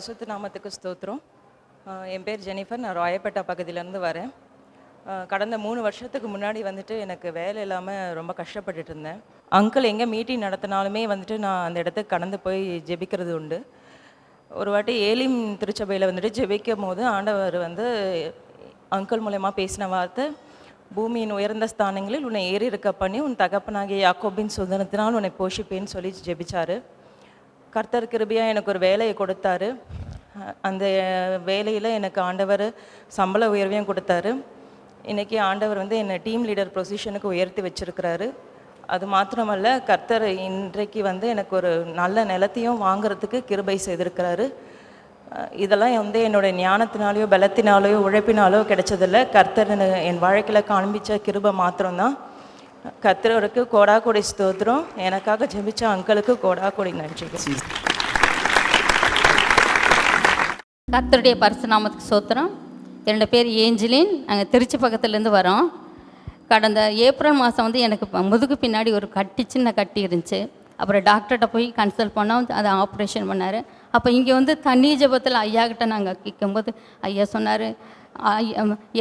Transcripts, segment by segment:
பரிசுத்த நாமத்துக்கு ஸ்தோத்திரம். என் பேர் ஜெனிஃபர். நான் ராயப்பேட்டா பகுதியிலேருந்து வரேன். கடந்த 3 வருஷத்துக்கு முன்னாடி வந்துட்டு எனக்கு வேலை இல்லாமல் ரொம்ப கஷ்டப்பட்டுட்டு இருந்தேன். அங்கிள் எங்கே மீட்டிங் நடத்தினாலுமே வந்துட்டு நான் அந்த இடத்துக்கு கடந்து போய் ஜெபிக்கிறது உண்டு. ஒரு வாட்டி ஏலிம் திருச்சபையில் வந்துட்டு ஜெபிக்கும் போது ஆண்டவர் வந்து அங்கிள் மூலயமா பேசின வார்த்தை, பூமியின் உயர்ந்த ஸ்தானங்களில் உன்னை ஏறி இருக்க பண்ணி உன் தகப்பனாகிய யாக்கோபின் சுதந்திரத்தினால் உன்னை போஷிப்பேன்னு சொல்லி ஜெபிச்சார். கர்த்தர் கிருபையாக எனக்கு ஒரு வேலையை கொடுத்தாரு. அந்த வேலையில் எனக்கு ஆண்டவர் சம்பள உயர்வையும் கொடுத்தாரு. இன்றைக்கி ஆண்டவர் வந்து என்னை டீம் லீடர் பொசிஷனுக்கு உயர்த்தி வச்சுருக்கிறாரு. அது மாத்திரமல்ல, கர்த்தர் இன்றைக்கு வந்து எனக்கு ஒரு நல்ல நிலத்தையும் வாங்கிறதுக்கு கிருபை செய்திருக்கிறாரு. இதெல்லாம் வந்து என்னோடய ஞானத்தினாலேயோ பலத்தினாலேயோ உழைப்பினாலோ கிடைச்சதில்லை. கர்த்தர் என் வாழ்க்கையில் காண்பித்த கிருபை மாத்திரம்தான். கர்த்தருக்கு கோடாகோடி ஸ்தோத்திரம். எனக்காக ஜெபிச்ச அங்கிளுக்கு கோடாகோடி நன்றி. கர்த்தருடைய பரிசுநாமத்துக்கு ஸ்தோத்திரம். என்னோடய பேர் ஏஞ்சலின். நாங்கள் திருச்சி பக்கத்துலேருந்து வரோம். கடந்த ஏப்ரல் மாதம் வந்து எனக்கு முதுகு பின்னாடி ஒரு சின்ன கட்டி இருந்துச்சு. அப்புறம் டாக்டர்கிட்ட போய் கன்சல்ட் பண்ணோம். அதை ஆப்ரேஷன் பண்ணார். அப்போ இங்கே வந்து தண்ணி ஜபத்தில் ஐயாக்கிட்ட நாங்கள் கேட்கும்போது ஐயா சொன்னார்,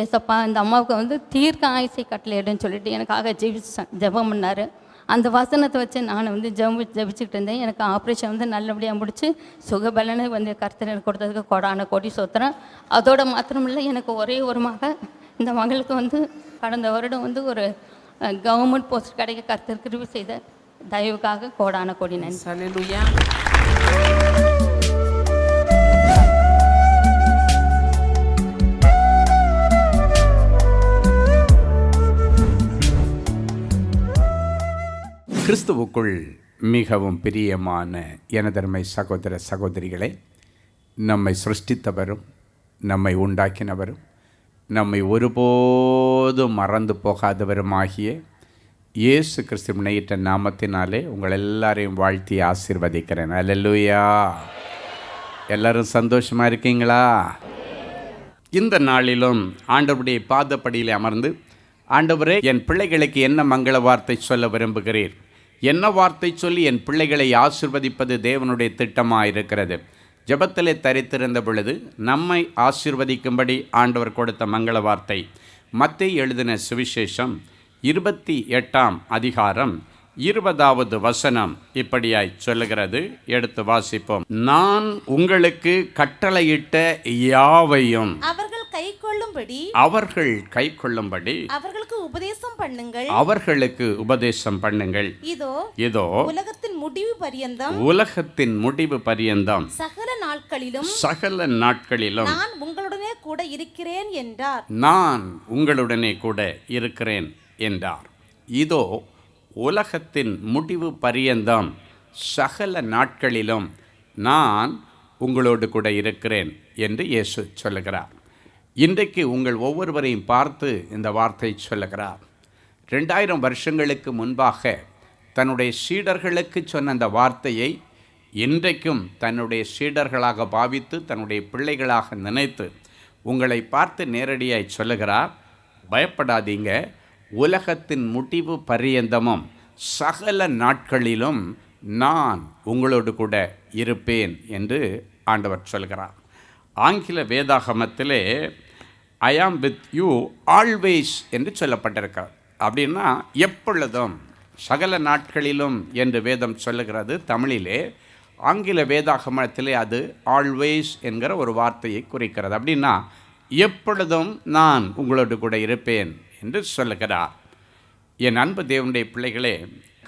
ஏசப்பா இந்த அம்மாவுக்கு வந்து தீர்க்க ஆயுசை கட்டளையிடுன்னு சொல்லிட்டு எனக்காக ஜெபம் பண்ணார். அந்த வசனத்தை வச்சு நான் வந்து ஜெபிச்சுக்கிட்டு இருந்தேன். எனக்கு ஆப்ரேஷன் வந்து நல்லபடியாக முடிச்சு சுகபலனை வந்து கர்த்தர் கொடுத்ததுக்கு கோடான கோடி சோத்திரம். அதோட மாத்திரமில்லை, எனக்கு ஒரே ஒரு இந்த மகளுக்கு வந்து கடந்த வருடம் வந்து ஒரு கவர்மெண்ட் போஸ்ட் கிடைக்க கர்த்தர் கிருபை செய்த தயவுக்காக கோடான கோடி நன்றி. கிறிஸ்துவுக்குள் மிகவும் பிரியமான எனதருமை சகோதர சகோதரிகளே, நம்மை சிருஷ்டித்தவரும் நம்மை உண்டாக்கினவரும் நம்மை ஒருபோதும் மறந்து போகாதவருமாகிய இயேசு கிறிஸ்து முன்னிட்ட நாமத்தினாலே உங்கள் எல்லாரையும் வாழ்த்தி ஆசீர்வதிக்கிறேன். அல்லேலூயா. எல்லாரும் சந்தோஷமாக இருக்கீங்களா? இந்த நாளிலும் ஆண்டவருடைய பாதப்படியில் அமர்ந்து, ஆண்டவரே, என் பிள்ளைகளுக்கு என்ன மங்கள வார்த்தை சொல்ல விரும்புகிறீர்? என்ன வார்த்தை சொல்லி என் பிள்ளைகளை ஆசீர்வதிப்பது தேவனுடைய திட்டமாக இருக்கிறது. ஜெபத்திலே தரித்திருந்த பொழுது நம்மை ஆசீர்வதிக்கும்படி ஆண்டவர் கொடுத்த மங்கள வார்த்தை மத்தேயு எழுதின சுவிசேஷம் 28ஆம் அதிகாரம் 20வது வசனம் இப்படியாய் சொல்லுகிறது. எடுத்து வாசிப்போம். நான் உங்களுக்கு கட்டளையிட்ட யாவையும் அவர்கள் கைக்கொள்ளும்படி அவர்களுக்கு உபதேசம் பண்ணுங்கள். இதோ உலகத்தின் முடிவு பரியந்தம் சகல நாட்களிலும் நான் உங்களுடனே கூட இருக்கிறேன் என்றார். இதோ உலகத்தின் முடிவு பரியந்தம் சகல நாட்களிலும் நான் உங்களோடு கூட இருக்கிறேன் என்று இயேசு சொல்லுகிறார். இன்றைக்கு உங்கள் ஒவ்வொருவரையும் பார்த்து இந்த வார்த்தை சொல்லுகிறார். 2000 வருஷங்களுக்கு முன்பாக தன்னுடைய சீடர்களுக்கு சொன்ன அந்த வார்த்தையை இன்றைக்கும் தன்னுடைய சீடர்களாக பாவித்து தன்னுடைய பிள்ளைகளாக நினைத்து உங்களை பார்த்து நேரடியாய் சொல்லுகிறார், பயப்படாதீங்க, உலகத்தின் முடிவு பரியந்தமும் சகல நாட்களிலும் நான் உங்களோடு கூட இருப்பேன் என்று ஆண்டவர் சொல்கிறார். ஆங்கில வேதாகமத்திலே ஐ ஆம் வித் யூ ஆல்வேஸ் என்று சொல்லப்பட்டிருக்கிறார். அப்படின்னா எப்பொழுதும், சகல நாட்களிலும் என்று வேதம் சொல்லுகிறது. தமிழிலே ஆங்கில வேதாகமத்திலே அது ஆல்வேஸ் என்கிற ஒரு வார்த்தையை குறிக்கிறது. அப்படின்னா எப்பொழுதும் நான் உங்களோடு கூட இருப்பேன் என்று சொல்லுகிறார். என் அன்பு தேவனுடைய பிள்ளைகளே,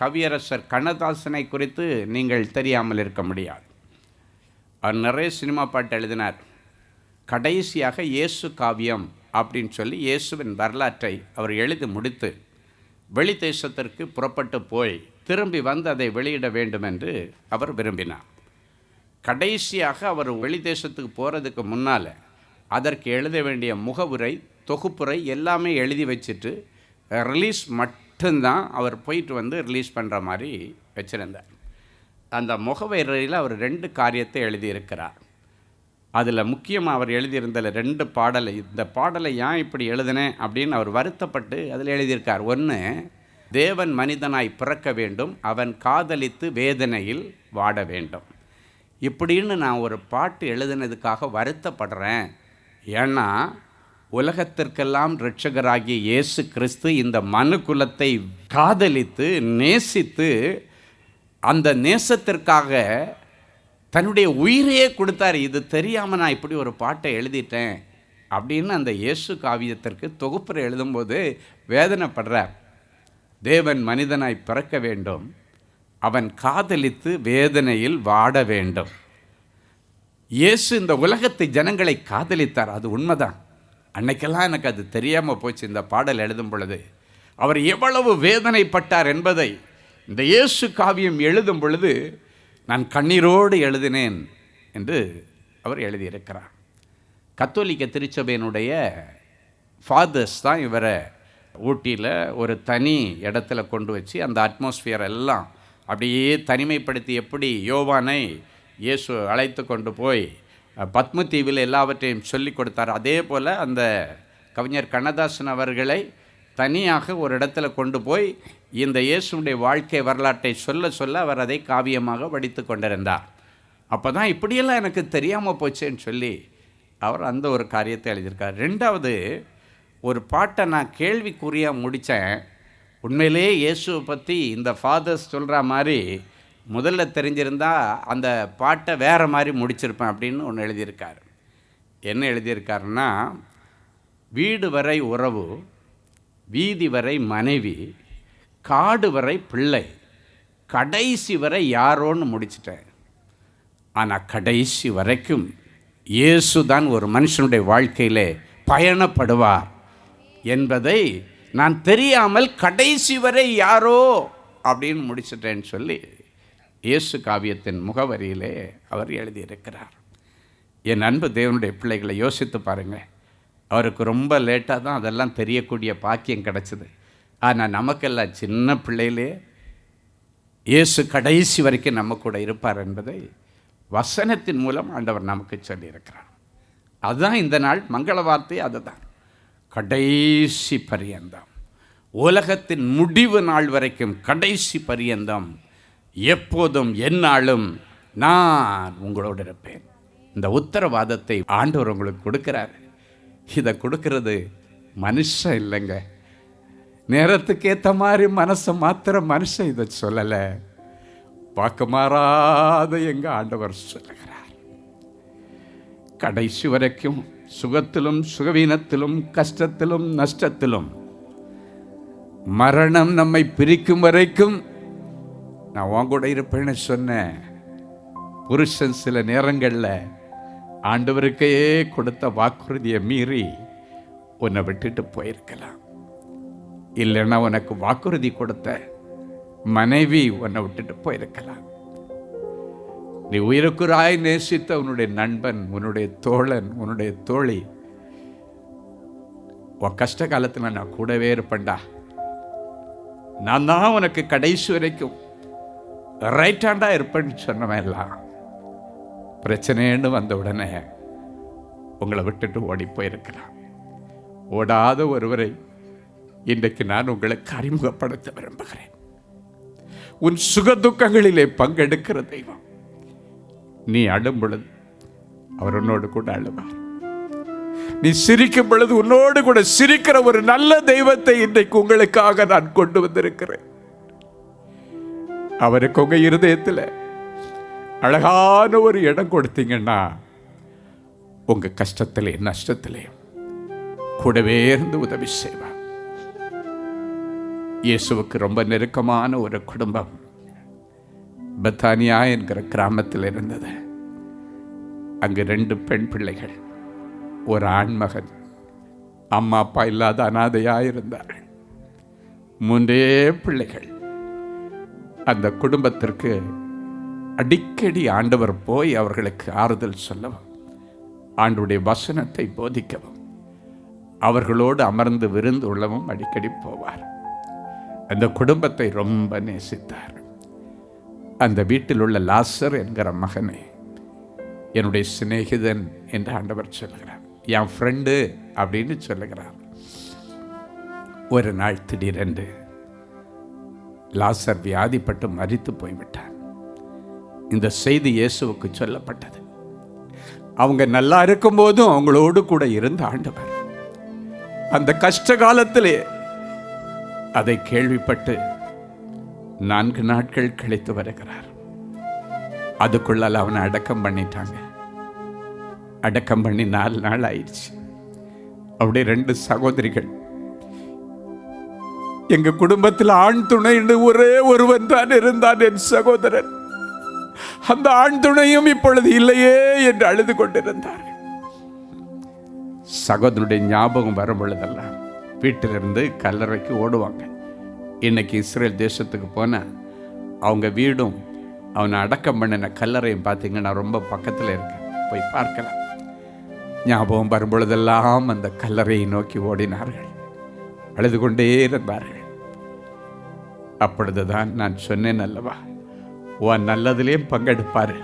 கவியரசர் கண்ணதாசனை குறித்து நீங்கள் தெரியாமல் இருக்க முடியாது. அவர் நிறைய சினிமா பாட்டு எழுதினார். கடைசியாக இயேசு காவியம் அப்படின்னு சொல்லி இயேசுவின் வரலாற்றை அவர் எழுதி முடித்து வெளி தேசத்திற்கு புறப்பட்டு போய் திரும்பி வந்து அதை வெளியிட வேண்டும் என்று அவர் விரும்பினார். கடைசியாக அவர் வெளி தேசத்துக்கு போகிறதுக்கு முன்னால் அதற்கு எழுத வேண்டிய முகவுரை, தொகுப்புரை எல்லாமே எழுதி வச்சுட்டு ரிலீஸ் மட்டும்தான் அவர் போயிட்டு வந்து ரிலீஸ் பண்ணுற மாதிரி வச்சுருந்தார். அந்த முகவரியில் அவர் 2 காரியத்தை எழுதியிருக்கிறார். அதில் முக்கியமாக அவர் எழுதியிருந்த 2 பாடலை, இந்த பாடலை ஏன் இப்படி எழுதினேன் அப்படின்னு அவர் வருத்தப்பட்டு அதில் எழுதியிருக்கார். ஒன்று, தேவன் மனிதனாய் பிறக்க வேண்டும், அவன் காதலித்து வேதனையில் வாட வேண்டும். இப்படின்னு நான் ஒரு பாட்டு எழுதினதுக்காக வருத்தப்படுறேன். ஏன்னா உலகத்திற்கெல்லாம் இரட்சகராகிய இயேசு கிறிஸ்து இந்த மனு குலத்தை காதலித்து நேசித்து அந்த நேசத்திற்காக தன்னுடைய உயிரையே கொடுத்தார். இது தெரியாமல் நான் இப்படி ஒரு பாட்டை எழுதிட்டேன் அப்படின்னு அந்த இயேசு காவியத்திற்கு தொகுப்புரை எழுதும்போது வேதனைப்படுறார். தேவன் மனிதனாய் பிறக்க வேண்டும், அவன் காதலித்து வேதனையில் வாட வேண்டும். இயேசு இந்த உலகத்தை ஜனங்களை காதலித்தார், அது உண்மைதான். அன்னைக்கெல்லாம் எனக்கு அது தெரியாமல் போச்சு. இந்த பாடல் எழுதும் பொழுது அவர் எவ்வளவு வேதனைப்பட்டார் என்பதை இந்த இயேசு காவியம் எழுதும் பொழுது நான் கண்ணீரோடு எழுதினேன் என்று அவர் எழுதியிருக்கிறார். கத்தோலிக்க திருச்சபையினுடைய ஃபாதர்ஸ் தான் இவரை ஊட்டியில் ஒரு தனி இடத்துல கொண்டு வச்சு அந்த அட்மாஸ்பியர் எல்லாம் அப்படியே தனிமைப்படுத்தி, எப்படி யோவானை இயேசு அழைத்து கொண்டு போய் பத்ம தீவில் எல்லாவற்றையும் சொல்லி கொடுத்தார், அதே போல் அந்த கவிஞர் கண்ணதாசன் அவர்களை தனியாக ஒரு இடத்துல கொண்டு போய் இந்த இயேசுடைய வாழ்க்கை வரலாற்றை சொல்ல சொல்ல அவர் அதை காவியமாக வடித்து கொண்டிருந்தார். அப்போ தான் இப்படியெல்லாம் எனக்கு தெரியாமல் போச்சேன்னு சொல்லி அவர் அந்த ஒரு காரியத்தை எழுதியிருக்கார். ரெண்டாவது ஒரு பாட்டை நான் கேள்விக்குறியாக முடித்தேன். உண்மையிலே இயேசுவை பற்றி இந்த ஃபாதர்ஸ் சொல்கிற மாதிரி முதல்ல தெரிஞ்சிருந்தால் அந்த பாட்டை வேறு மாதிரி முடிச்சிருப்பேன் அப்படின்னு ஒன்று எழுதியிருக்கார். என்ன எழுதியிருக்காருன்னா, வீடு வரை உறவு, வீதி வரை மனைவி, காடு வரை பிள்ளை, கடைசி வரை யாரோன்னு முடிச்சிட்டேன். ஆனால் கடைசி வரைக்கும் இயேசு தான் ஒரு மனுஷனுடைய வாழ்க்கையிலே பயணப்படுவார் என்பதை நான் தெரியாமல் கடைசி வரை யாரோ அப்படின்னு முடிச்சிட்டேன்னு சொல்லி இயேசு காவியத்தின் முகவரியிலே அவர் எழுதியிருக்கிறார். என் அன்பு தேவனுடைய பிள்ளைகளை யோசித்து பாருங்கள். அவருக்கு ரொம்ப லேட்டாக தான் அதெல்லாம் தெரியக்கூடிய பாக்கியம் கிடச்சிது. ஆனால் நமக்கெல்லாம் சின்ன பிள்ளையிலே இயேசு கடைசி வரைக்கும் நம்ம கூட இருப்பார் என்பதை வசனத்தின் மூலம் ஆண்டவர் நமக்கு சொல்லியிருக்கிறார். அதுதான் இந்த நாள் மங்கள வார்த்தை. அதுதான் கடைசி பரியந்தம், உலகத்தின் முடிவு நாள் வரைக்கும் கடைசி பரியந்தம் எப்போதும் எந்நாளும் நான் உங்களோடு இருப்பேன். இந்த உத்தரவாதத்தை ஆண்டவர் உங்களுக்கு கொடுக்கிறார். இதை கொடுக்கறது மனுஷன் இல்லைங்க. நேரத்துக்கு ஏற்ற மாதிரி மனசை மாத்திர மனுஷன் இதை சொல்லலை, வாக்கு மாறாத எங்கள் ஆண்டவர் சொல்லுகிறார். கடைசி வரைக்கும் சுகத்திலும் சுகவீனத்திலும் கஷ்டத்திலும் நஷ்டத்திலும் மரணம் நம்மை பிரிக்கும் வரைக்கும் நான் உன் கூட இருப்பேன்னு சொன்னேன். புருஷன் சில நேரங்களில் ஆண்டவருக்கே கொடுத்த வாக்குறுதியை மீறி உன்னை விட்டுட்டு போயிருக்கலாம். இல்லைன்னா உனக்கு வாக்குறுதி கொடுத்த மனைவி உன்னை விட்டுட்டு போயிருக்கலாம். நீ உயிருக்குறாய் நேசித்த உன்னுடைய நண்பன், உன்னுடைய தோழன், உன்னுடைய தோழி, உன் கஷ்ட காலத்தில் நான் கூடவே இருப்பேன்டா, நான் தான் உனக்கு கடைசி வரைக்கும் ரைட் ஹேண்டாக இருப்பேன்னு சொன்னவன் எல்லாம் பிரச்சனைன்னு வந்த உடனே உங்களை விட்டுட்டு ஓடி போயிருக்கலாம். ஓடாத ஒருவரை இன்றைக்கு நான் உங்களுக்கு அறிமுகப்படுத்த விரும்புகிறேன். உன் சுகதுக்கங்களிலே பங்கெடுக்கிற தெய்வம். நீ அழும் பொழுது அவர் உன்னோடு கூட அழுவார். நீ சிரிக்கும் பொழுது உன்னோடு கூட சிரிக்கிற ஒரு நல்ல தெய்வத்தை இன்றைக்கு உங்களுக்காக நான் கொண்டு வந்திருக்கிறேன். அவருக்கு உங்க இருதயத்தில் அழகான ஒரு இடம் கொடுத்தீங்கன்னா உங்க கஷ்டத்திலே நஷ்டத்திலே கூடவே இருந்து உதவி செய்வார். இயேசுவுக்கு ரொம்ப நெருக்கமான ஒரு குடும்பம் பெத்தானியா என்கிற கிராமத்தில் இருந்தது. அங்கு 2 பெண் பிள்ளைகள், ஒரு ஆண்மகன். அம்மா அப்பா இல்லாத அனாதையாக இருந்தார்கள். 3 பிள்ளைகள். அந்த குடும்பத்திற்கு அடிக்கடி ஆண்டவர் போய் அவர்களுக்கு ஆறுதல் சொல்லவும், ஆண்டவருடைய வசனத்தை போதிக்கவும், அவர்களோடு அமர்ந்து விருந்து உள்ளவும் அடிக்கடி போவார். அந்த குடும்பத்தை ரொம்ப நேசித்தார். அந்த வீட்டில் உள்ள லாசர் என்கிற மகனை என்னுடைய சிநேகிதன் என்று ஆண்டவர் சொல்லுகிறார். என் ஃப்ரெண்டு அப்படின்னு சொல்லுகிறார். ஒரு நாள் திடீரென்று லாசர் வியாதிப்பட்டு மரித்து போய்விட்டார். இந்த செய்தி இயேசுவுக்கு சொல்லப்பட்டது. அவங்க நல்லா இருக்கும்போதும் அவங்களோடு கூட இருந்த ஆண்டவர் அந்த கஷ்ட காலத்திலே அதை கேள்விப்பட்டு 4 நாட்கள் கழித்து வருகிறார். அதுக்குள்ளால் அவனை அடக்கம் பண்ணிட்டாங்க. அடக்கம் பண்ணி 4 நாள் ஆயிடுச்சு. அவருடைய 2 சகோதரிகள், எங்க குடும்பத்தில் ஆண் துணை ஒரே ஒருவன் தான் இருந்தான், என் சகோதரன். அந்த ஆண் துணையும் இப்பொழுது இல்லையே என்று அழுது கொண்டிருந்தார்கள். சகோதரனுடைய ஞாபகம் வரும் பொழுதெல்லாம் வீட்டிலிருந்து கல்லறைக்கு ஓடுவாங்க. இன்னைக்கு இஸ்ரேல் தேசத்துக்கு போன அவங்க வீடும் அவனை அடக்கம் பண்ணின கல்லறையும் பார்த்தீங்கன்னா ரொம்ப பக்கத்தில் இருக்கு, போய் பார்க்கலாம். ஞாபகம் வரும் பொழுதெல்லாம் அந்த கல்லறையை நோக்கி ஓடினார்கள், அழுது கொண்டே இருந்தார்கள். அப்பொழுதுதான் நான் சொன்னேன் அல்லவா, உன் நல்லதிலையும் பங்கெடுப்பார்,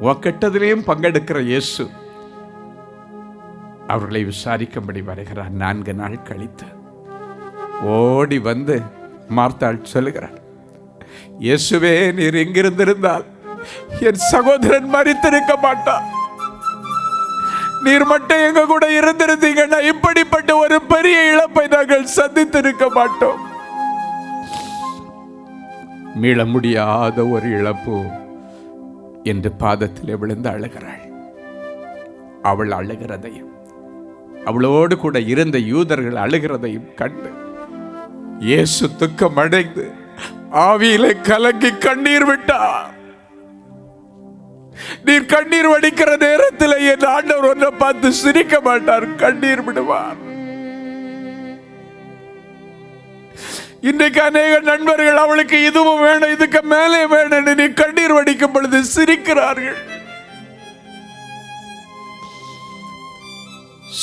உன் கெட்டதிலையும் பங்கெடுக்கிற இயேசு அவர்களை விசாரிக்கும்படி வருகிறார். 4 நாள் கழித்து ஓடி வந்து மார்த்தாள் சொல்லுகிறார், இயேசுவே, நீர் எங்கிருந்திருந்தால் என் சகோதரன் மரித்திருக்க மாட்டான். நீர் மட்டும் எங்க கூட இருந்திருந்தீங்கன்னா இப்படிப்பட்ட ஒரு பெரிய இழப்பை நாங்கள் சந்தித்திருக்க மாட்டோம். மீள முடியாத ஒரு இழப்பு என்று பாதத்தில் விழுந்து அழுகிறாள். அவள் அழுகிறதையும் அவளோடு கூட இருந்த யூதர்கள் அழுகிறதையும் கண்டு இயேசு துக்கம் அடைந்து ஆவியிலே கலங்கி கண்ணீர் விட்டார். நீர் கண்ணீர் வடிக்கிற நேரத்தில் என் ஆண்டவர் ஒன்றை பார்த்து சிரிக்க மாட்டார், கண்ணீர் விடுவார். இன்றைக்கு அநேக நண்பர்கள் அவளுக்கு இதுவும் வேணும், இதுக்கு மேலே வேணும், நீ கண்ணீர் வடிக்கும் பொழுது சிரிக்கிறார்கள்.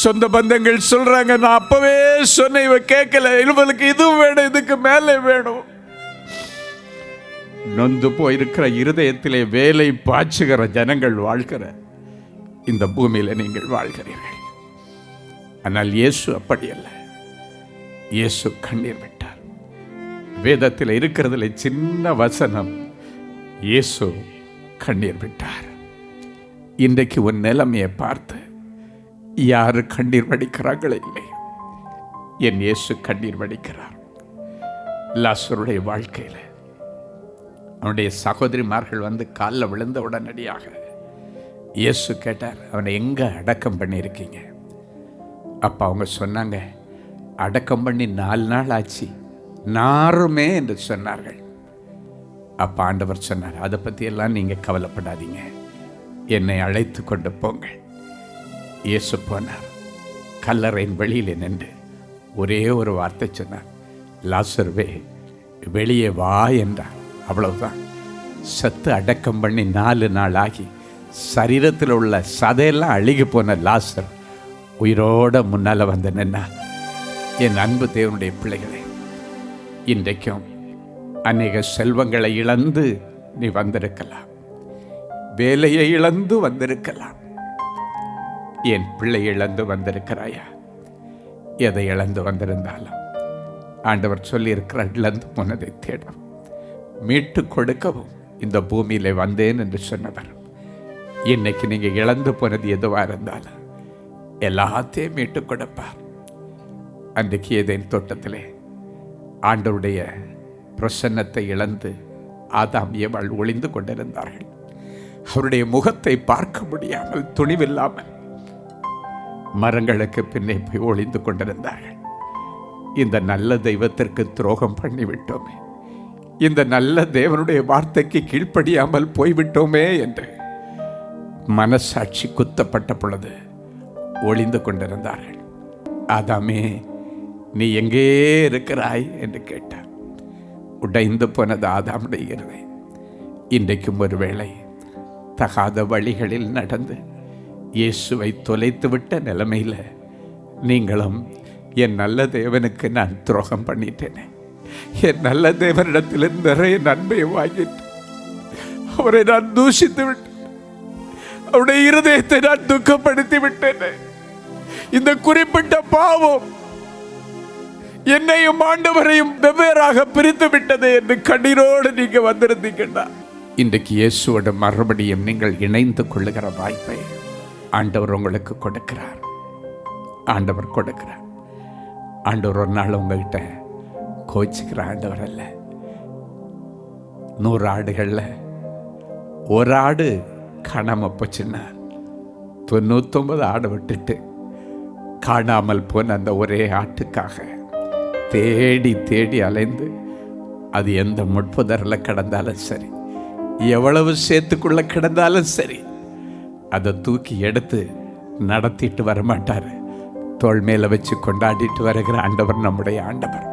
சொந்த பந்தங்கள் சொல்றாங்க, நான் அப்பவே சொன்ன, இவ கேட்கல, இவளுக்கு இதுவும் வேணும், இதுக்கு மேலே வேணும். நொந்து போயிருக்கிற இருதயத்திலே வேலை பாய்ச்சுகிற ஜனங்கள் வாழ்கிற இந்த பூமியில நீங்கள் வாழ்கிறீர்கள். ஆனால் இயேசு அப்படி அல்ல. இயேசு கண்ணீர் விட்டார். வேதத்தில் இருக்கிறதுல சின்ன வசனம், இயேசு கண்ணீர் விட்டார். இன்றைக்கு உன் நிலைமையை பார்த்து யாரு கண்ணீர் வடிக்கிறாங்களே இல்லை, என் இயேசு கண்ணீர் வடிக்கிறார். லாசருடைய வாழ்க்கையில் அவனுடைய சகோதரிமார்கள் வந்து காலில் விழுந்த உடனடியாக இயேசு கேட்டார், அவனை எங்கே அடக்கம் பண்ணியிருக்கீங்க? அப்போ அவங்க சொன்னாங்க, அடக்கம் பண்ணி 4 நாள் ஆச்சு, நாருமே என்று சொன்னார்கள். அப்போ ஆண்டவர் சொன்னார், அதை பற்றியெல்லாம் நீங்கள் கவலைப்படாதீங்க, என்னை அழைத்து கொண்டு போங்கள். இயேசு போனார். கல்லறையின் வெளியில் நின்று ஒரே ஒரு வார்த்தை சொன்னார், லாசருவே வெளியே வா என்றார். அவ்வளவுதான். சத்து அடக்கம் பண்ணி 4 நாள் ஆகி சரீரத்தில் உள்ள சதையெல்லாம் அழுகி போன லாசர் உயிரோட முன்னால் வந்து நின்னா. என் அன்பு தேவனுடைய பிள்ளைகளே, இன்றைக்கும் அநேக செல்வங்களை இழந்து நீ வந்திருக்கலாம், வேலையை இழந்து வந்திருக்கலாம். என் பிள்ளை இழந்து வந்திருக்கிறாயா? எதை இழந்து வந்திருந்தாலும் ஆண்டவர் சொல்லி இருக்கிற இழந்து போனதை தேடும், மீட்டு கொடுக்கவும் இந்த பூமியில வந்தேன் என்று சொன்னவர். இன்னைக்கு நீங்க இழந்து போனது எதுவாக இருந்தாலும் எல்லாத்தையும் மீட்டு கொடுப்பார். அன்றைக்கு ஏதேன் தோட்டத்திலே ஆண்டவருடைய பிரசன்னத்தை இழந்து ஆதாம் ஏவாள் ஒளிந்து கொண்டிருந்தார்கள். அவருடைய முகத்தை பார்க்க முடியாமல் துணிவில்லாமல் மரங்களுக்கு பின்னே போய் ஒளிந்து கொண்டிருந்தார்கள். இந்த நல்ல தெய்வத்திற்கு துரோகம் பண்ணிவிட்டோமே, இந்த நல்ல தேவனுடைய வார்த்தைக்கு கீழ்ப்படியாமல் போய்விட்டோமே என்று மனசாட்சி குத்தப்பட்ட பொழுது ஒளிந்து கொண்டிருந்தார்கள். ஆதாமே, நீ எங்கே இருக்கிறாய் என்று கேட்டார். உடைந்து போனது ஆதாமுடைய இருதயம். இன்றைக்கும் ஒருவேளை தகாத வழிகளில் நடந்து இயேசுவை தொலைத்துவிட்ட நிலைமையில் நீங்களும், என் நல்ல தேவனுக்கு நான் துரோகம் பண்ணிட்டேனே, என் நல்ல தேவனிடத்தில் நிறைய நன்மையை வாங்கிட்டு அவரை நான் தூஷித்து விட்டேன், அவருடைய இருதயத்தை நான் துக்கப்படுத்தி விட்டேனே, இந்த குறிப்பிட்ட பாவம் என்னையும் ஆண்டவரையும் வெவ்வேறாக பிரித்து விட்டது என்று கண்ணீரோடு நீங்க வந்திருந்தீங்கன்னா இன்றைக்கு இயேசுவோட மறுபடியும் நீங்கள் இணைந்து கொள்ளுகிற வாய்ப்பை ஆண்டவர் உங்களுக்கு கொடுக்கிறார். ஆண்டவர் கொடுக்கிறார். ஆண்டவர் ஒரு நாள் உங்ககிட்ட கோச்சிக்கிற ஆண்டவர் அல்ல. 100 ஆடுகளில் ஒரு ஆடு காணாமல் போச்சுன்னா 99 ஆடு விட்டுட்டு காணாமல் போன அந்த ஒரே ஆட்டுக்காக தேடி தேடி அலைந்து அது எந்த முட்புதரில் கிடந்தாலும் சரி, எவ்வளவு சேத்துக்குள்ள கிடந்தாலும் சரி, அதை தூக்கி எடுத்து நடத்திட்டு வரமாட்டார். தோள் மேலே வச்சு கொண்டாடிட்டு வருகிற ஆண்டவர் நம்முடைய ஆண்டவர்.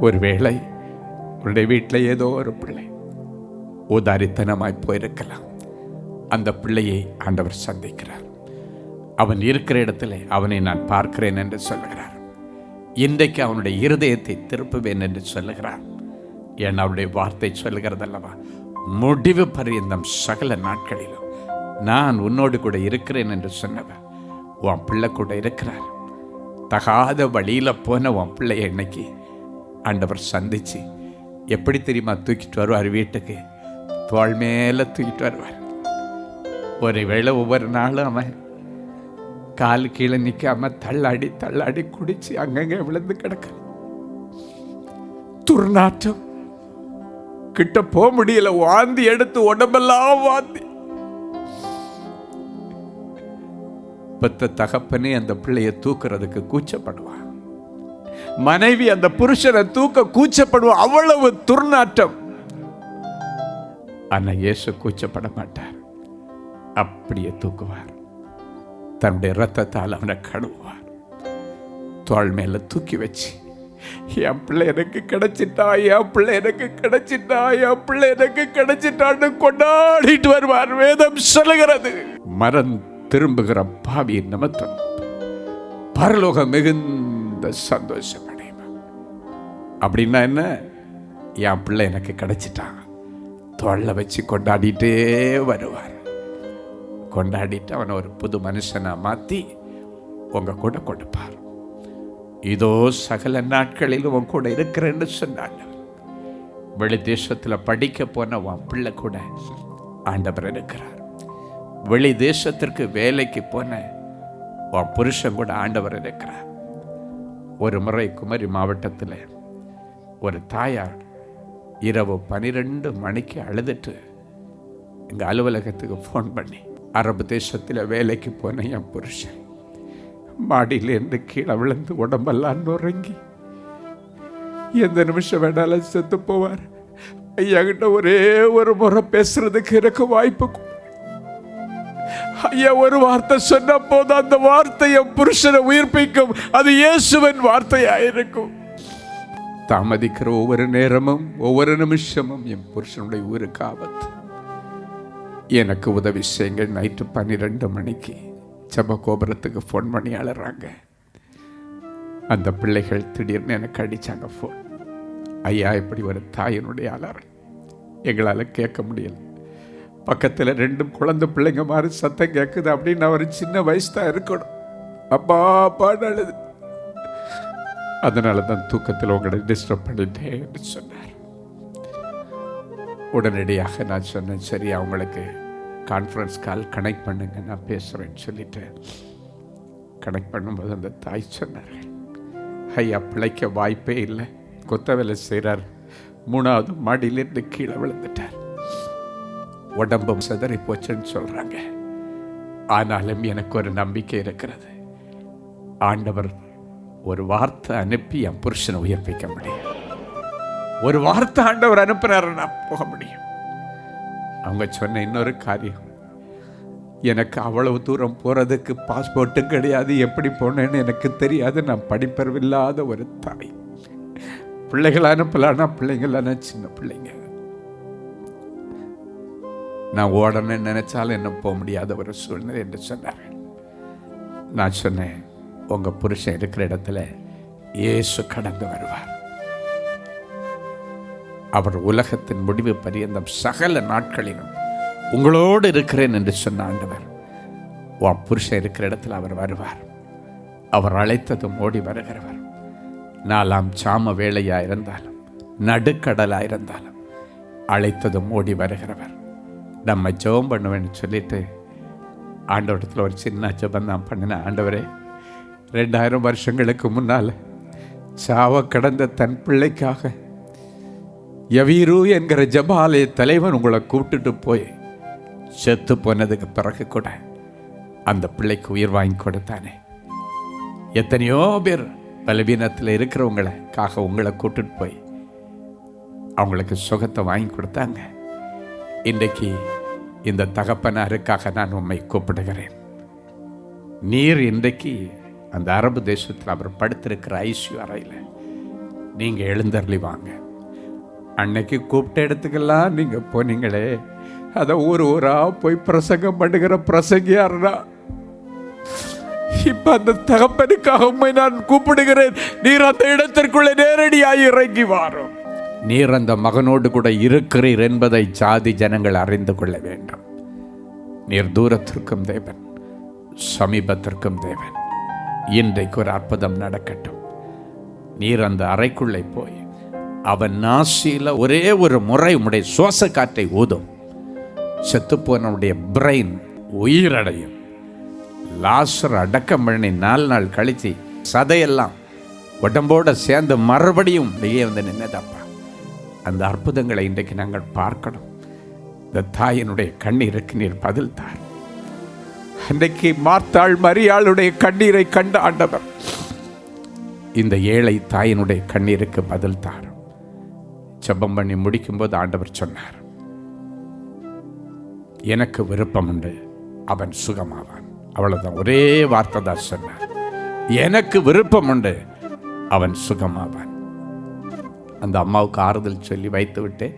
ஒருவேளை உன்னுடைய வீட்டில் ஏதோ ஒரு பிள்ளை உதாரித்தனமாய் போயிருக்கலாம். அந்த பிள்ளையை ஆண்டவர் சந்திக்கிறார். அவன் இருக்கிற இடத்துல அவனை நான் பார்க்கிறேன் என்று சொல்லுகிறார். இன்றைக்கு அவனுடைய இருதயத்தை திருப்புவேன் என்று சொல்லுகிறார். ஏன் அவருடைய வார்த்தை சொல்லுகிறதல்லவா, முடிவு பரியந்தம் சகல நாட்களிலும் நான் உன்னோடு கூட இருக்கிறேன் என்று சொன்னவன் உன் பிள்ளை கூட இருக்கிறார். தகாத வழியில் போன உன் பிள்ளையை இன்னைக்கு ஆண்டவர் சந்திச்சு எப்படி தெரியுமா தூக்கிட்டு வருவார்? வீட்டுக்கு தோள் மேலே தூக்கிட்டு வருவார். ஒருவேளை ஒவ்வொரு நாளும் அவன் கால் கீழே நிற்காம தள்ளாடி தள்ளாடி குடிச்சு அங்கங்கே விழுந்து கிடக்க, துர்நாற்றம், கிட்ட போக முடியல, வாந்தி எடுத்து உடம்பெல்லாம் வாந்தி. பெத்த தகப்பனே அந்த பிள்ளையை தூக்குறதுக்கு கூச்சப்படுவான். மனைவி அந்த புருஷனை தூக்க கூச்சப்படுவான். அவ்வளவு துர்நாற்றம். ஆனா இயேசு கூச்சப்பட மாட்டார். அப்படியே தூக்குவார். தன்னுடைய ரத்தத்தால் அவனை கழுவுவார். தோள் மேல தூக்கி வச்சு, என் பிள்ளை எனக்கு கிடைச்சிட்டா, என் பிள்ளை எனக்கு கிடைச்சிட்டா, என் பிள்ளை எனக்கு கிடைச்சிட்டான்னு கொண்டாடிட்டு வருவார். வேதம் சொல்லுகிறது, மரம் திரும்புகிற பாவியின் நிமித்தம் பரலோகம் மிகுந்த சந்தோஷம் அடையும். அப்படின்னா என்ன? என் பிள்ளை எனக்கு கிடைச்சிட்டான். தோளை வச்சு கொண்டாடிட்டே வருவார். கொண்டாடிட்டு அவனை ஒரு புது மனுஷனா மாற்றி உங்க கூட கொடுப்பார். இதோ சகல நாட்களிலும் உன் கூட இருக்கிறேன்னு சொன்னாங்க. வெளி தேசத்தில் படிக்க போன உன் பிள்ளை கூட ஆண்டவர் இருக்கிறார். வெளி தேசத்திற்கு வேலைக்கு போன உன் புருஷன் கூட ஆண்டவர் இருக்கிறார். ஒரு முறை குமரி மாவட்டத்தில் ஒரு தாயார் இரவு 12 மணிக்கு அழுதுட்டு எங்கள் அலுவலகத்துக்கு ஃபோன் பண்ணி, அரபு தேசத்தில் வேலைக்கு போன என் புருஷன் மாடியிலேருந்து கீழே விழுந்து உடம்பெல்லாம் நுறங்கி எந்த நிமிஷம் வேணாலும் செத்து போவார். ஐயா கிட்ட ஒரே ஒரு முறை பேசுறதுக்கு எனக்கு வாய்ப்பு. ஐயா ஒரு வார்த்தை சொன்ன போது அந்த வார்த்தை என் புருஷனை உயிர்ப்பிக்கும். அது இயேசுவின் வார்த்தையாயிருக்கும். தாமதிக்கிற ஒவ்வொரு நேரமும் ஒவ்வொரு நிமிஷமும் என் புருஷனுடைய உயிருக்கு ஆபத்து. எனக்கு உதவி செய்யுங்க. நைட்டு 12 மணிக்கு ஜெப கோபுரத்துக்கு ஃபோன் பண்ணி அழறாங்க. அந்த பிள்ளைகள் திடீர்னு எனக்கு அடித்தாங்க ஃபோன். ஐயா இப்படி ஒரு தாயினுடைய அலறல் எங்களால் கேட்க முடியல. பக்கத்தில் 2 குழந்தை பிள்ளைங்க மாதிரி சத்தம் கேட்குது. அப்படின்னு அவர் சின்ன வயசு தான் இருக்கணும். அப்பா அப்பான்னு அழுது. அதனால தான் தூக்கத்தில் உங்களை டிஸ்டர்ப் பண்ணிட்டேன்னு சொன்னார். உடனடியாக நான் சொன்னேன், சரி அவங்களுக்கு கான்ஃபரன்ஸ் கால் கனெக்ட் பண்ணுங்க, நான் பேசுகிறேன்னு சொல்லிட்டு கனெக்ட் பண்ணும்போது அந்த தாய் சொன்னார்கள், ஐயா பிழைக்க வாய்ப்பே இல்லை, கொத்த வேலை செய்கிறார், 3வது மாடியிலேருந்து கீழே விழுந்துட்டார், உடம்பும் சிதறி போச்சுன்னு சொல்கிறாங்க. ஆனாலும் எனக்கு ஒரு நம்பிக்கை இருக்கிறது. ஆண்டவர் ஒரு வார்த்தை அனுப்பி என் புருஷனை உயிர்ப்பிக்க முடியும். ஒரு வார்த்தை ஆண்டவர் அனுப்புனாரு, நான் போக முடியும். அவங்க சொன்ன இன்னொரு காரியம், எனக்கு அவ்வளவு தூரம் போகிறதுக்கு பாஸ்போர்ட்டும் கிடையாது, எப்படி போனேன்னு எனக்கு தெரியாது, நான் படிப்பறிவில்லாத ஒரு தாய். பிள்ளைகள் அனுப்பலான்னா பிள்ளைங்களான சின்ன பிள்ளைங்க, நான் ஓடணும்னு நினைச்சாலும் என்ன போக முடியாத ஒரு சூழ்நிலை என்று சொன்னார்கள். நான் சொன்னேன், உங்க புருஷன் இருக்கிற இடத்துல இயேசு கடந்து வருவார். அவர் உலகத்தின் முடிவு பரியந்தம் சகல நாட்களிலும் உங்களோடு இருக்கிறேன் என்று சொன்ன ஆண்டவர் உன் புருஷன் இருக்கிற இடத்துல அவர் வருவார். அவர் அழைத்ததும் ஓடி வருகிறவர். 4ஆம் சாம வேளையா இருந்தாலும், நடுக்கடலா இருந்தாலும், அழைத்ததும் ஓடி வருகிறவர். நம்ம ஜெபம் பண்ணுவேன்னு சொல்லிட்டு ஆண்டவரத்தில் ஒரு சின்ன ஜெபம் தான் பண்ணினேன். ஆண்டவரே, 2000 வருஷங்களுக்கு முன்னால் சாவ கடந்த தன் பிள்ளைக்காக யவீரு என்கிற ஜெப ஆலய தலைவன் உங்களை கூப்பிட்டுட்டு போய் செத்து போனதுக்கு பிறகு கூட அந்த பிள்ளைக்கு உயிர் வாங்கி கொடுத்தானே. எத்தனையோ பேர் பலவீனத்தில் இருக்கிறவங்களுக்காக உங்களை கூட்டிட்டு போய் அவங்களுக்கு சுகத்தை வாங்கி கொடுத்தாங்க. இன்றைக்கு இந்த தகப்பனாருக்காக நான் உம்மை கூப்பிடுகிறேன். நீர் இன்றைக்கு அந்த அரபு தேசத்தில் அவர் படுத்திருக்கிற ஐசியூ அறையில் நீங்கள் எழுந்தருளி வாங்க. அன்னைக்கு கூப்பிட்ட இடத்துக்கெல்லாம் நீங்கள் போனீங்களே, அதை ஊராக போய் பிரசங்கம் பண்ணுகிற பிரசங்கியார்னா, இப்ப அந்த தகப்பனுக்காக உம்மை நான் கூப்பிடுகிறேன். நீர் அந்த இடத்திற்குள்ளே நேரடியாக இறங்கி வாரும். நீர் அந்த மகனோடு கூட இருக்கிறீர் என்பதை ஜாதி ஜனங்கள் அறிந்து கொள்ள வேண்டும். நீர் தூரத்திற்கும் தேவன், சமீபத்திற்கும் தேவன். இன்றைக்கு ஒரு அற்புதம் நடக்கட்டும். நீர் அந்த அறைக்குள்ளே போய் அவன் நாசியில் ஒரே ஒரு முறை உம்முடைய சுவாச காற்றை ஊதும். செத்துப்போனவுடைய பிரெயின் உயிரடையும். லாசர் அடக்கம் பண்ணி 4 நாள் கழிச்சு சதையெல்லாம் உடம்போட சேர்ந்து மறுபடியும் வெளியே வந்து நின்னதப்பா. அந்த அற்புதங்களை இன்றைக்கு நாங்கள் பார்க்கணும். இந்த தாயினுடைய கண்ணீருக்கு நீர் பதில் தார். அன்றைக்கு மார்த்தாள் மரியாளுடைய கண்ணீரை கண்ட ஆண்டவர் இந்த ஏழை தாயினுடைய கண்ணீருக்கு பதில் தார். ஜெபம் பண்ணி முடிக்கும்போது ஆண்டவர் சொன்னார், எனக்கு விருப்பம் உண்டு, அவன் சுகமாவான். அவ்வளவுதான், ஒரே வார்த்தை தான் சொன்னார். எனக்கு விருப்பம் உண்டு, அவன் சுகமாவான். அந்த அம்மாவுக்கு ஆறுதல் சொல்லி வைத்து விட்டு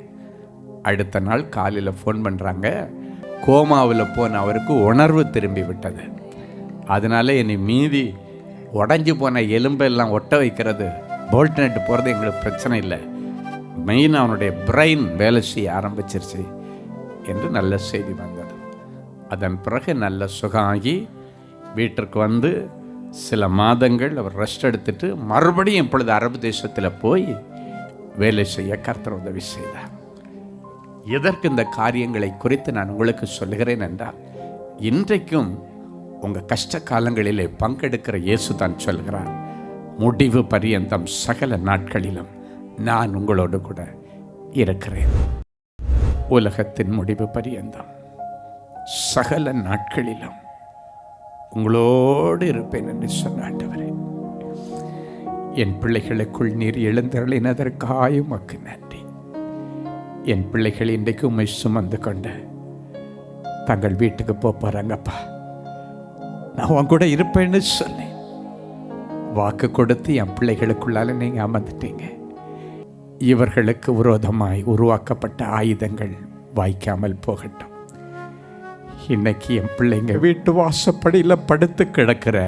அடுத்த நாள் காலையில் ஃபோன் பண்ணுறாங்க. கோமாவில் போன அவருக்கு உணர்வு திரும்பி விட்டது. அதனால என்னை மீதி உடஞ்சி போன எலும்பெல்லாம் ஒட்ட வைக்கிறது, போல்ட் நட்டு போகிறது எங்களுக்கு பிரச்சனை இல்லை. மெயின் அவனுடைய பிரெயின் வேலை செய்ய ஆரம்பிச்சிருச்சு என்று நல்ல செய்தி வந்தது. அதன் பிறகு நல்ல சுகமாகி வீட்டிற்கு வந்து சில மாதங்கள் அவர் ரெஸ்ட் எடுத்துட்டு மறுபடியும் இப்பொழுது அரபு தேசத்தில் போய் வேலை செய்ய கர்த்தர் உதவி செய்தார். எதற்கு இந்த காரியங்களை குறித்து நான் உங்களுக்கு சொல்லுகிறேன் என்றால், இன்றைக்கும் உங்கள் கஷ்ட காலங்களிலே பங்கெடுக்கிற இயேசு தான் சொல்கிறார், முடிவு பரியந்தம் சகல நாட்களிலும் நான் உங்களோடு கூட இருக்கிறேன். உலகத்தின் முடிவு பரியந்தம் சகல நாட்களிலும் உங்களோடு இருப்பேன் என்று சொன்ன ஆண்டவரே, என் பிள்ளைகளுக்குள் நீர் எழுந்தருளினதற்காக உமக்கு நன்றி. என் பிள்ளைகள் இன்றைக்கு உம்மை சுமந்து கொண்டு தங்கள் வீட்டுக்கு போறாங்கப்பா. நான் உன் கூட இருப்பேன்னு சொல்லி வாக்கு கொடுத்து என் பிள்ளைகளுக்குள்ளால நீங்க அமர்ந்துட்டீங்க. இவர்களுக்கு விரோதமாய் உருவாக்கப்பட்ட ஆயுதங்கள் வாய்க்காமல் போகட்டும். இன்னைக்கு என் பிள்ளைங்க வீட்டு வாசப்படியில் படுத்து கிடக்கிற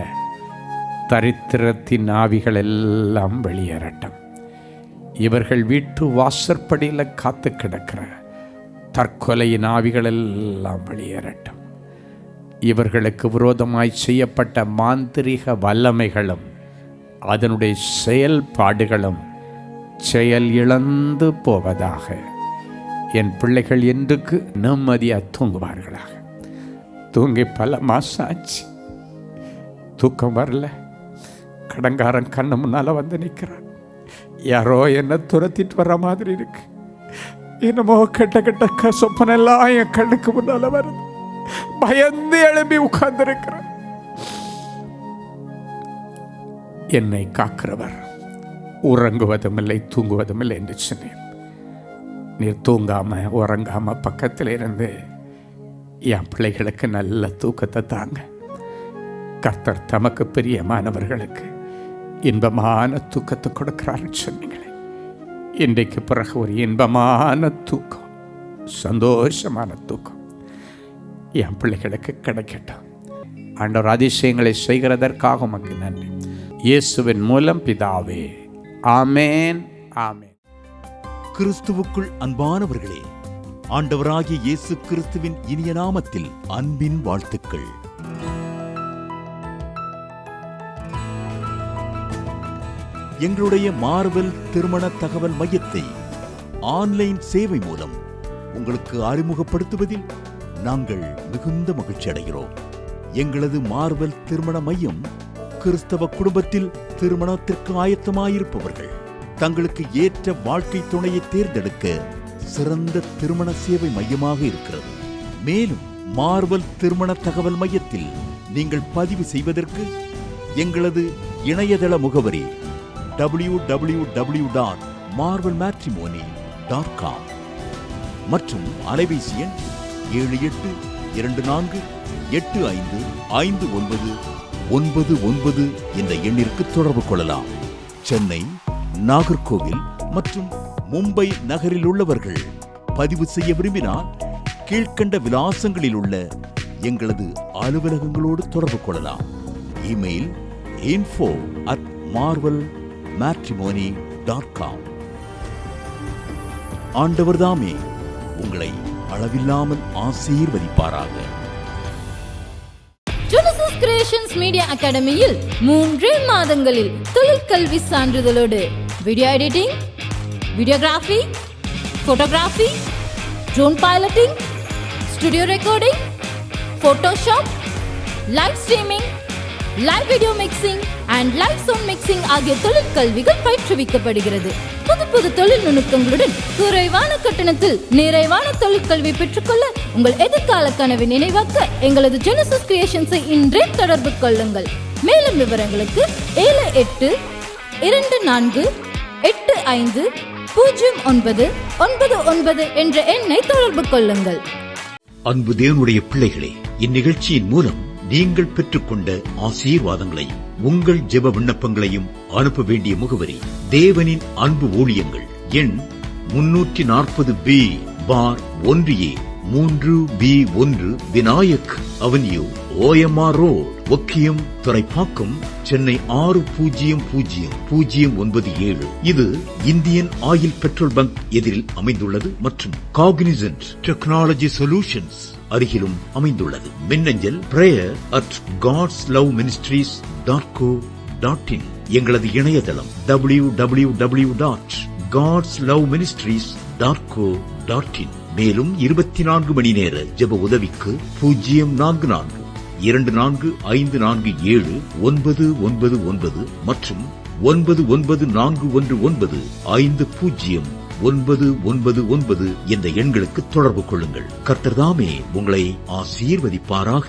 தரித்திரத்தின் ஆவிகள் எல்லாம் வெளியேறட்டும். இவர்கள் வீட்டு வாசற்படியில் காத்து கிடக்கிற தற்கொலையின் ஆவிகள் எல்லாம் வெளியேறட்டும். இவர்களுக்கு விரோதமாய் செய்யப்பட்ட மாந்திரிக வல்லமைகளும் அதனுடைய செயல்பாடுகளும் செயல் இழந்து போவதாக. என் பிள்ளைகள் என்றுக்கு நிம்மதியாக தூங்குவார்களாக. தூங்கி பல மாசம் ஆச்சு, தூக்கம் வரல. கடங்காரன் கண்ணு முன்னால வந்து நிற்கிறான். யாரோ என்ன துரத்திட்டு வர்ற மாதிரி இருக்கு. என்னமோ கெட்ட கெட்ட சொப்பனெல்லாம் என் கண்ணுக்கு முன்னால வருது. பயந்து எழுப்பி உட்கார்ந்து இருக்கிறான். என்னை காக்கிறவர் உறங்குவதும் இல்லை தூங்குவதும் இல்லை என்று சொன்னேன். நீர் தூங்காம உறங்காம பக்கத்தில் இருந்து என் பிள்ளைகளுக்கு நல்ல தூக்கத்தை தாங்க. கர்த்தர் தமக்கு பிரியமானவர்களுக்கு இன்பமான தூக்கத்தை கொடுக்கிறாருன்னு சொன்னீங்களே, இன்றைக்கு பிறகு ஒரு இன்பமான தூக்கம், சந்தோஷமான தூக்கம் என் பிள்ளைகளுக்கு கிடைக்கட்டும். ஆண்டவர் அதிசயங்களை செய்கிறதற்காக உமக்கு நன்றி. இயேசுவின் மூலம் பிதாவே, ஆமேன், ஆமேன். கிறிஸ்துவுக்குள் அன்பானவர்களே, ஆண்டவராகிய இயேசு கிறிஸ்துவின் இனிய நாமத்தில் அன்பின் வாழ்த்துக்கள். எங்களுடைய மார்வெல் திருமண தகவல் மையத்தை ஆன்லைன் சேவை மூலம் உங்களுக்கு அறிமுகப்படுத்துவதில் நாங்கள் மிகுந்த மகிழ்ச்சி அடைகிறோம். எங்களது மார்வெல் திருமண மையம் கிறிஸ்தவ குடும்பத்தில் திருமணத்திற்கு ஆயத்தமாயிருப்பவர்கள் தங்களுக்கு ஏற்ற வாழ்க்கை துணையை தேர்ந்தெடுக்க சிறந்த திருமண சேவை மையமாக இருக்கிறது. மேலும் மார்வெல் திருமண தகவல் மையத்தில் நீங்கள் பதிவு செய்வதற்கு எங்களது இணையதள முகவரி www.marvelmatrimony.com மற்றும் அலைபேசி எண் 7824855999 என்ற எண்ணிற்கு தொடர்பு கொள்ளலாம். சென்னை, நாகர்கோவில் மற்றும் மும்பை நகரில் உள்ளவர்கள் பதிவு செய்ய விரும்பினால் கீழ்க்கண்ட விலாசங்களில் உள்ள எங்களது அலுவலகங்களோடு தொடர்பு கொள்ளலாம். Email info@marvelmatrimony.com. ஆண்டவர்தாமே உங்களை அளவில்லாமல் ஆசீர்வதிப்பாராக. ஜெனசிஸ் கிரியேஷன்ஸ் மீடியா அகாடமியில் 3 மாதங்களில் தொழிற்கல்வி சான்றிதழோடு video editing, videography, photography, drone piloting, studio recording, Photoshop, live streaming, live video mixing and live sound mixing ஆகிய தொழிற்கல்விகள் பயிற்றுவிக்கப்படுகிறது. புது தொழில் நுணுக்கங்களுடன் குறைவான கட்டணத்தில் நிறைவான தொழிற்கல்வி பெற்றுக்கொள்ள உங்கள் எதிர்கால கனவை நினைவாக்க எங்களது ஜெனசிஸ் கிரியேஷன்ஸை இன்றே தொடர்பு கொள்ளுங்கள். மேலும் விவரங்களுக்கு 7824850999 என்ற எண்ணை தொடர்பு கொள்ளுங்கள். அன்பு தேவனுடைய பிள்ளைகளே, இந்நிகழ்ச்சியின் மூலம் நீங்கள் பெற்றுக்கொண்ட ஆசீர்வாதங்களை உங்கள் ஜெப விண்ணப்பங்களையும் அனுப்ப வேண்டிய முகவரி தேவனின் அன்பு ஊழியங்கள், எண் 340B/1A 3B1 Vinayak avenue, OMR road, Okkiyam, Thoraipakkam, Chennai 600097. இது இந்தியன் ஆயில் பெட்ரோல் பங்க் எதிரில் அமைந்துள்ளது மற்றும் காக்னிசன்ட் டெக்னாலஜி சொல்யூஷன்ஸ் அருகிலும் அமைந்துள்ளது. மின்னஞ்சல் prayer@godsloveministries.co.in. எங்களது இணையதளம் www.godsloveministries.co.in. மேலும் 24 மணி நேர ஜெப உதவிக்கு 044-5447-999 மற்றும் 9941950999 என்ற எண்களுக்கு தொடர்பு கொள்ளுங்கள். கர்த்தர் தாமே உங்களை ஆசீர்வதிப்பாராக.